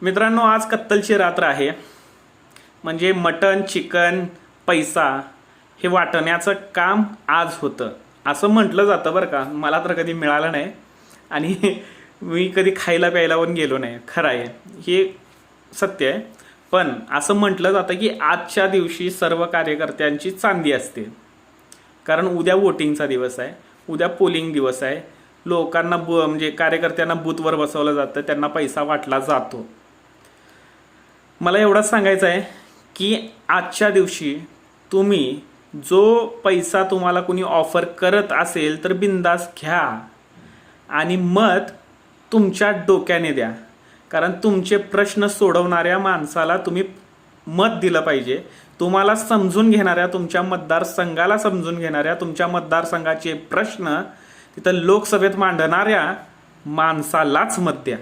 मित्रांनो, आज कत्तलची रात्र आहे. म्हणजे मटन, चिकन, पैसा हे वाटण्याचं काम आज होतं असं म्हटलं जातं बरं का. मला तर कधी मिळालं नाही आणि मी कधी खायला प्यायला पण गेलो नाही. खरं आहे, हे सत्य आहे. पण असं म्हटलं जातं की आजच्या दिवशी सर्व कार्यकर्त्यांची चांदी असते, कारण उद्या वोटिंगचा दिवस आहे, उद्या पोलिंग दिवस आहे. लोकांना म्हणजे कार्यकर्त्यांना बूथवर बसवलं जातं, त्यांना पैसा वाटला जातो. मला एवढंच सांगायचं आहे की आजच्या दिवशी तुम्ही जो पैसा तुम्हाला कुणी ऑफर करत असेल तर बिंदास घ्या आणि मत तुमच्या डोक्याने द्या, कारण तुमचे प्रश्न सोडवणाऱ्या माणसाला तुम्ही मत दिलं पाहिजे. तुम्हाला समजून घेणाऱ्या, तुमच्या मतदारसंघाला समजून घेणाऱ्या, तुमच्या मतदारसंघाचे प्रश्न तिथं लोकसभेत मांडणाऱ्या माणसालाच मत द्या.